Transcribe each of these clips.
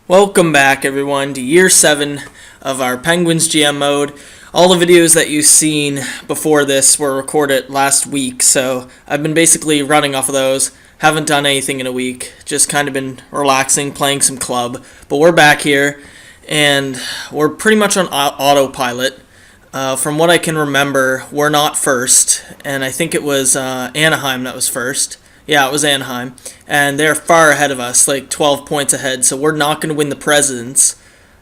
Welcome back, everyone, to Year 7 of our Penguins GM mode. All the videos that you've seen before this were recorded last week, so I've been basically running off of those. Haven't done anything in a week, just kind of been relaxing, playing some club. But we're back here, and we're pretty much on autopilot. From what I can remember, we're not first, and I think it was Anaheim that was first. Yeah, it was Anaheim. And they're far ahead of us, like 12 points ahead, so we're not going to win the Presidents.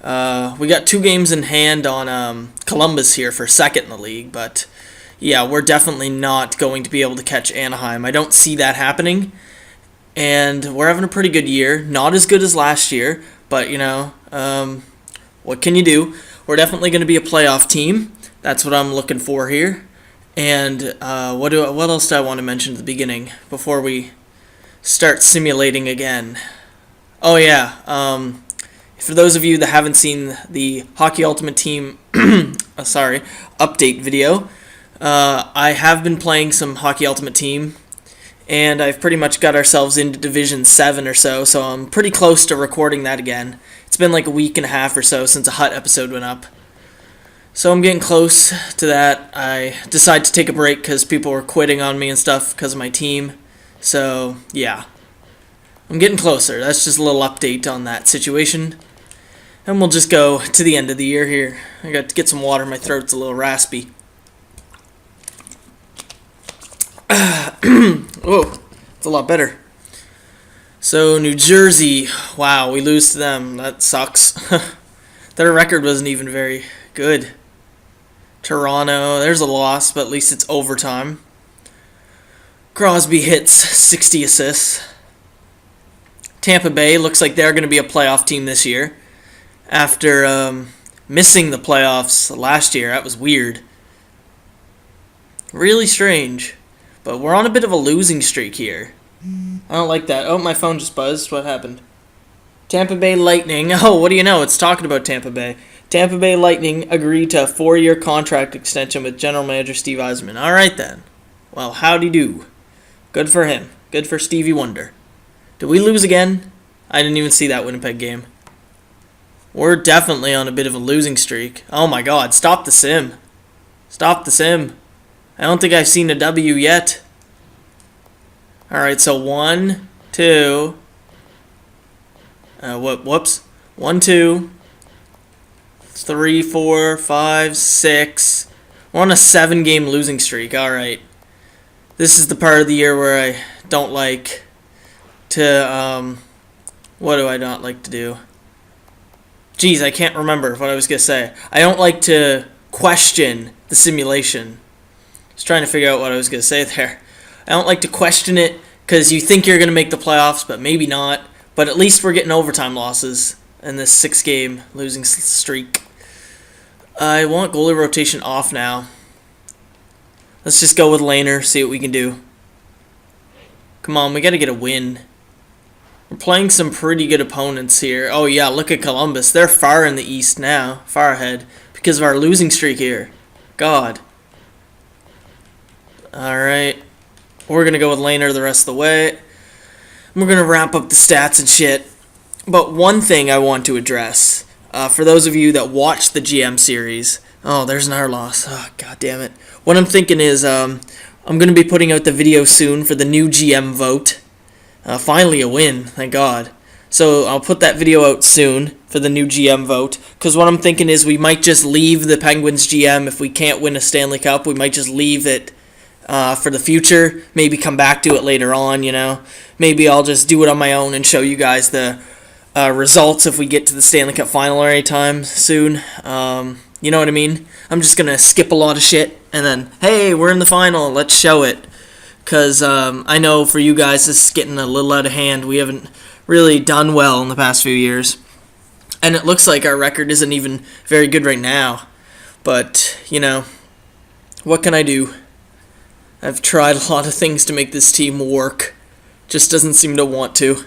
We got 2 games in hand on Columbus here for second in the league, but yeah, we're definitely not going to be able to catch Anaheim. I don't see that happening. And we're having a pretty good year. Not as good as last year, but what can you do? We're definitely going to be a playoff team. That's what I'm looking for here. And what else do I want to mention at the beginning before we start simulating again? Oh yeah, for those of you that haven't seen the Hockey Ultimate Team update video, I have been playing some Hockey Ultimate Team, and I've pretty much got ourselves into Division 7 or so I'm pretty close to recording that again. It's been like a week and a half or so since a Hut episode went up. So I'm getting close to that. I decided to take a break because people were quitting on me and stuff because of my team. So, yeah. I'm getting closer. That's just a little update on that situation. And we'll just go to the end of the year here. I got to get some water. My throat's a little raspy. Whoa, it's a lot better. So, New Jersey. Wow, we lose to them. That sucks. Their record wasn't even very good. Toronto, there's a loss, but at least it's overtime. Crosby hits 60 assists. Tampa Bay looks like they're going to be a playoff team this year. After missing the playoffs last year, that was weird. Really strange. But we're on a bit of a losing streak here. I don't like that. Oh, my phone just buzzed. What happened? Tampa Bay Lightning. Oh, what do you know? It's talking about Tampa Bay. Tampa Bay Lightning agreed to a 4-year contract extension with General Manager Steve Yzerman. All right, then. Well, howdy do. Good for him. Good for Stevie Wonder. Did we lose again? I didn't even see that Winnipeg game. We're definitely on a bit of a losing streak. Oh, my God. Stop the sim. Stop the sim. I don't think I've seen a W yet. All right, so 1, 2... whoops. 1, 2... 3, 4, 5, 6. We're on a 7-game losing streak. All right. This is the part of the year where I don't like to, what do I not like to do? Jeez, I can't remember what I was going to say. I don't like to question the simulation. I was trying to figure out what I was going to say there. I don't like to question it because you think you're going to make the playoffs, but maybe not. But at least we're getting overtime losses in this 6-game losing streak. I want goalie rotation off now. Let's just go with Lehner, see what we can do. Come on, we got to get a win. We're playing some pretty good opponents here. Oh yeah, look at Columbus. They're far in the East now, far ahead, because of our losing streak here. God. Alright. We're going to go with Lehner the rest of the way. We're going to wrap up the stats and shit. But one thing I want to address, for those of you that watched the GM series, oh, there's another loss. Oh, God damn it. What I'm thinking is I'm going to be putting out the video soon for the new GM vote. Finally a win, thank God. So I'll put that video out soon for the new GM vote, because what I'm thinking is we might just leave the Penguins GM if we can't win a Stanley Cup. We might just leave it for the future, maybe come back to it later on, Maybe I'll just do it on my own and show you guys the results if we get to the Stanley Cup final or anytime soon. You know what I mean? I'm just going to skip a lot of shit and then, hey, we're in the final, let's show it. Because I know for you guys this is getting a little out of hand. We haven't really done well in the past few years. And it looks like our record isn't even very good right now. But, what can I do? I've tried a lot of things to make this team work. Just doesn't seem to want to.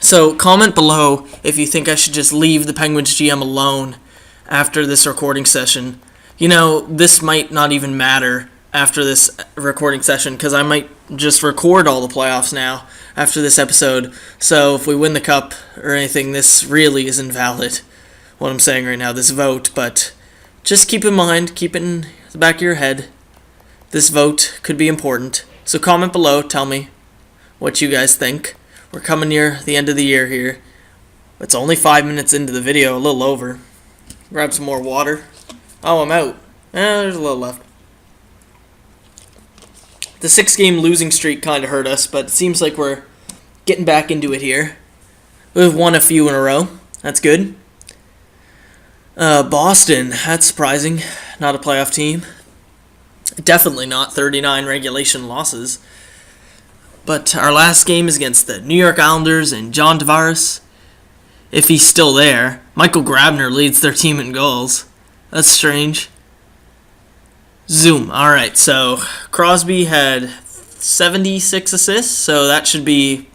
So comment below if you think I should just leave the Penguins GM alone after this recording session. This might not even matter after this recording session because I might just record all the playoffs now after this episode. So if we win the cup or anything, this really is invalid, what I'm saying right now, this vote. But just keep in mind, keep it in the back of your head. This vote could be important. So comment below, tell me what you guys think. We're coming near the end of the year here. It's only 5 minutes into the video, a little over. Grab some more water. Oh, I'm out. There's a little left. The 6-game losing streak kind of hurt us, but it seems like we're getting back into it here. We've won a few in a row. That's good. Boston, that's surprising. Not a playoff team. Definitely not 39 regulation losses. But our last game is against the New York Islanders and John Tavares. If he's still there. Michael Grabner leads their team in goals. That's strange. Zoom. Alright, so Crosby had 76 assists, so that should be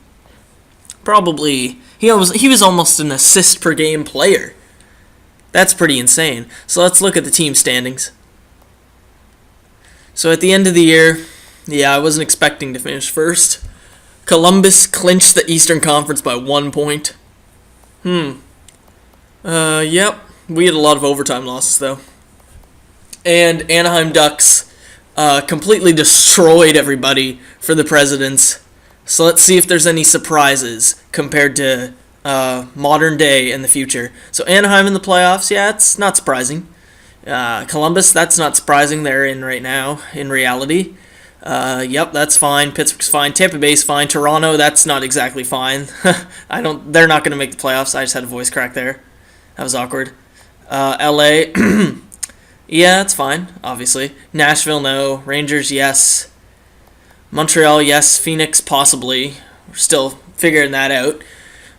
probably... He was almost an assist per game player. That's pretty insane. So let's look at the team standings. So at the end of the year, yeah, I wasn't expecting to finish first. Columbus clinched the Eastern Conference by 1 point. Yep. We had a lot of overtime losses, though. And Anaheim Ducks completely destroyed everybody for the Presidents. So let's see if there's any surprises compared to modern day in the future. So Anaheim in the playoffs, yeah, it's not surprising. Columbus, that's not surprising. They're in right now, in reality. Yep, that's fine. Pittsburgh's fine. Tampa Bay's fine. Toronto, that's not exactly fine. They're not going to make the playoffs. I just had a voice crack there. That was awkward. LA, yeah, it's fine, obviously. Nashville, no. Rangers, yes. Montreal, yes. Phoenix, possibly. We're still figuring that out.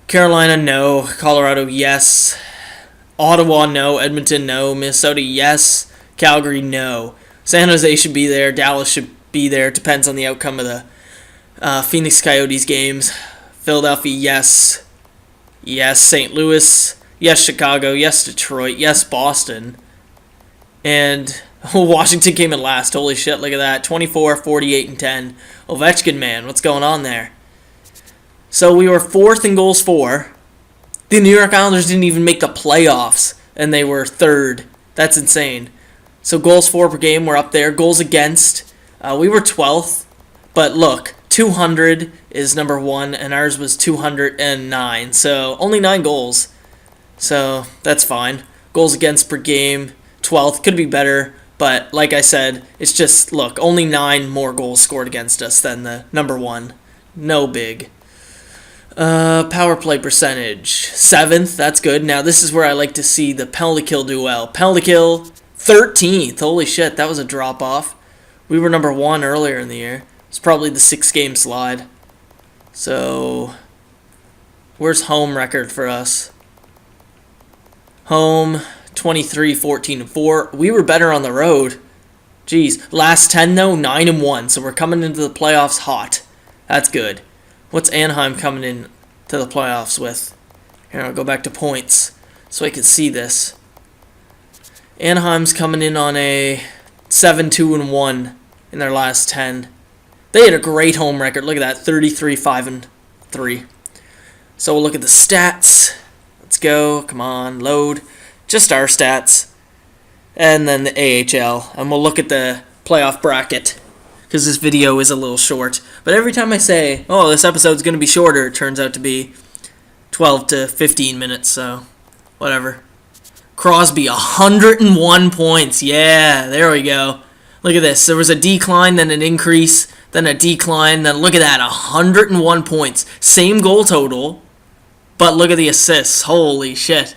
Carolina, no. Colorado, yes. Ottawa, no. Edmonton, no. Minnesota, yes. Calgary, no. San Jose should be there. Dallas should be there. Depends on the outcome of the Phoenix Coyotes games. Philadelphia, yes. Yes. St. Louis, yes. Chicago, yes. Detroit, yes. Boston. And Washington came in last. Holy shit, look at that. 24, 48, and 10. Ovechkin, man, what's going on there? So we were fourth in goals for. The New York Islanders didn't even make the playoffs, and they were third. That's insane. So goals for per game, we're up there. Goals against, we were 12th. But look, 200 is number 1, and ours was 209. So only 9 goals. So that's fine. Goals against per game, 12th. Could be better. But like I said, it's just, look, only 9 more goals scored against us than the number 1. No big. Power play percentage, 7th. That's good. Now this is where I like to see the penalty kill do well. Penalty kill, 13th. Holy shit, that was a drop off. We were number 1 earlier in the year. It's probably the 6-game slide. So, where's home record for us? Home, 23, 14, and 4. We were better on the road. Jeez. Last 10, though, 9 and 1. So we're coming into the playoffs hot. That's good. What's Anaheim coming in to the playoffs with? Here, I'll go back to points so I can see this. Anaheim's coming in on a 7-2-1 in their last 10. They had a great home record. Look at that, 33-5-3. So we'll look at the stats. Let's go. Come on, load. Just our stats. And then the AHL. And we'll look at the playoff bracket, because this video is a little short. But every time I say, oh, this episode's going to be shorter, it turns out to be 12 to 15 minutes, so whatever. Crosby, 101 points. Yeah, there we go. Look at this. There was a decline, then an increase, then a decline, then look at that, 101 points. Same goal total, but look at the assists. Holy shit.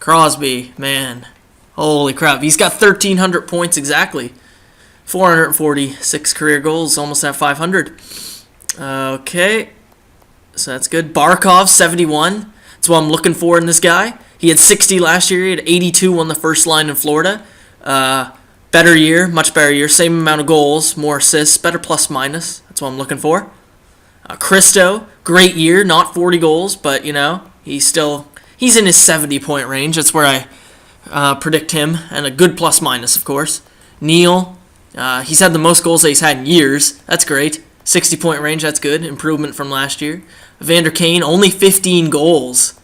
Crosby, man. Holy crap. He's got 1,300 points exactly. 446 career goals, almost at 500. Okay. So that's good. Barkov, 71. That's what I'm looking for in this guy. He had 60 last year. He had 82 on the first line in Florida. Better year, much better year. Same amount of goals, more assists, better plus minus. That's what I'm looking for. Christo, great year, not 40 goals, but, you know, he's in his 70-point range. That's where I predict him, and a good plus minus, of course. Neal, he's had the most goals that he's had in years. That's great. 60-point range, that's good. Improvement from last year. Evander Kane, only 15 goals.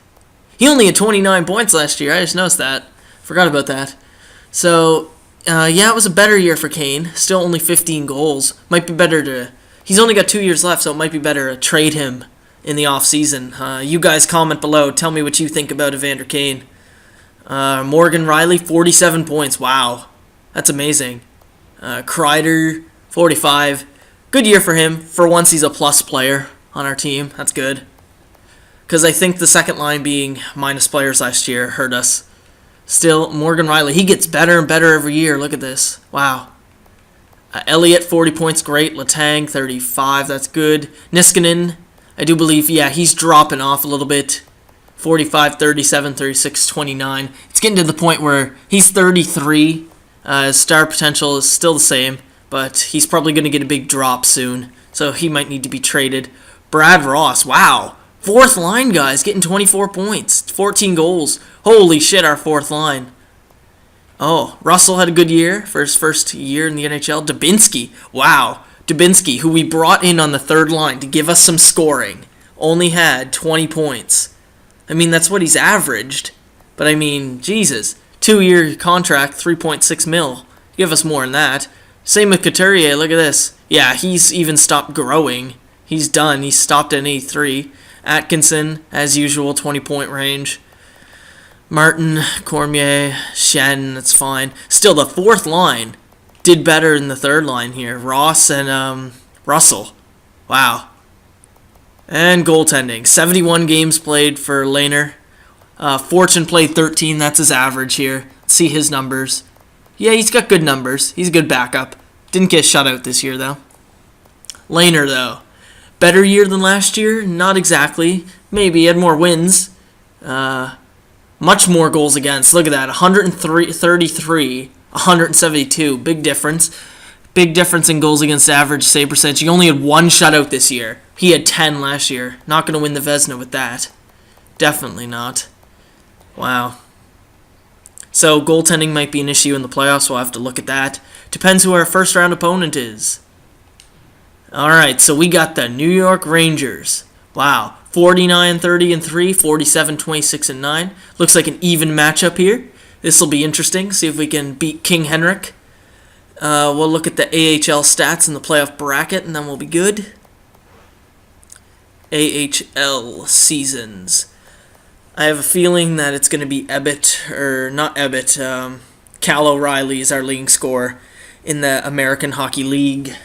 He only had 29 points last year. I just noticed that. Forgot about that. So, yeah, it was a better year for Kane. Still only 15 goals. Might be better to... He's only got 2 years left, so it might be better to trade him in the offseason. You guys comment below. Tell me what you think about Evander Kane. Morgan Riley, 47 points. Wow. That's amazing. Kreider, 45. Good year for him. For once, he's a plus player on our team. That's good. Because I think the second line being minus players last year hurt us. Still, Morgan Riley, he gets better and better every year. Look at this. Wow. Elliott, 40 points. Great. Letang, 35. That's good. Niskanen, I do believe, yeah, he's dropping off a little bit. 45, 37, 36, 29. It's getting to the point where he's 33. His star potential is still the same, but he's probably going to get a big drop soon, so he might need to be traded. Brad Ross, wow. Fourth line, guys, getting 24 points, 14 goals. Holy shit, our fourth line. Oh, Russell had a good year for his first year in the NHL. Dubinsky, wow. Dubinsky, who we brought in on the third line to give us some scoring, only had 20 points. I mean, that's what he's averaged. But I mean, Jesus. 2-year contract, 3.6 mil. Give us more than that. Same with Couturier, look at this. Yeah, he's even stopped growing. He's done. He's stopped at 83. Atkinson, as usual, 20-point range. Martin, Cormier, Shen, that's fine. Still, the fourth line did better than the third line here. Ross and Russell. Wow. And goaltending. 71 games played for Lehner. Fortune played 13. That's his average here. Let's see his numbers. Yeah, he's got good numbers. He's a good backup. Didn't get shut out this year, though. Lehner, though. Better year than last year? Not exactly. Maybe. He had more wins. Much more goals against. Look at that. 133, 172. Big difference. Big difference in goals against average save percentage. He only had one shutout this year. He had 10 last year. Not going to win the Vezina with that. Definitely not. Wow. So goaltending might be an issue in the playoffs. We'll have to look at that. Depends who our first round opponent is. Alright, so we got the New York Rangers. Wow. 49-30-3, 47-26-9. Looks like an even matchup here. This will be interesting. See if we can beat King Henrik. We'll look at the AHL stats in the playoff bracket, and then we'll be good. AHL seasons. I have a feeling that it's going to be Ebbett, or not Ebbett, Cal O'Reilly is our leading scorer in the American Hockey League.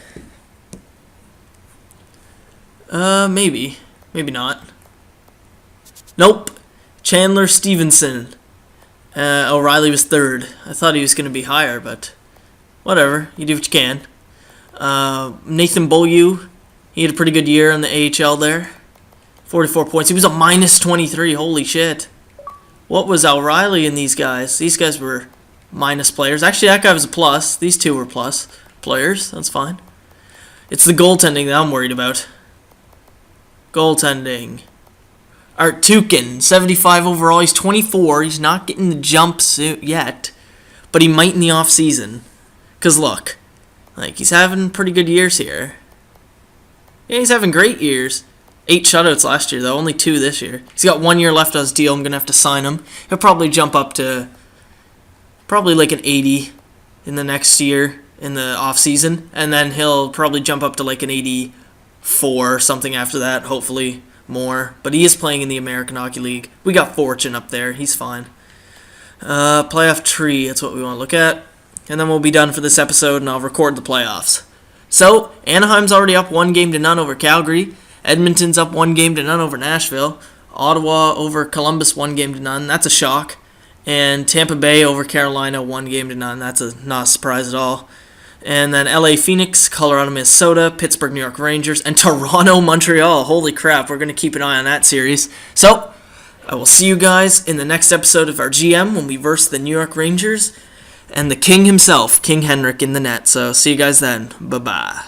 Maybe. Maybe not. Nope. Chandler Stevenson. O'Reilly was third. I thought he was going to be higher, but whatever. You do what you can. Nathan Beaulieu. He had a pretty good year in the AHL there. 44 points. He was a minus 23. Holy shit. What was O'Reilly and these guys? These guys were minus players. Actually, that guy was a plus. These two were plus players. That's fine. It's the goaltending that I'm worried about. Goaltending. Art Tukin, 75 overall. He's 24. He's not getting the jump yet, but he might in the off season. Cause look, like he's having pretty good years here. Yeah, he's having great years. 8 shutouts last year though, only 2 this year. He's got 1 year left on his deal. I'm gonna have to sign him. He'll probably jump up to probably like an 80 in the next year in the off season, and then he'll probably jump up to like an 84 or something after that. Hopefully more, but he is playing in the American Hockey League. We got Fortune up there. He's fine. Playoff tree. That's what we want to look at. And then we'll be done for this episode, and I'll record the playoffs. So, Anaheim's already up 1-0 over Calgary. Edmonton's up 1-0 over Nashville. Ottawa over Columbus 1-0. That's a shock. And Tampa Bay over Carolina 1-0. That's not a surprise at all. And then LA Phoenix, Colorado Minnesota, Pittsburgh New York Rangers, and Toronto Montreal. Holy crap, we're going to keep an eye on that series. So, I will see you guys in the next episode of our GM when we verse the New York Rangers and the king himself, King Henrik, in the net. So, see you guys then. Bye-bye.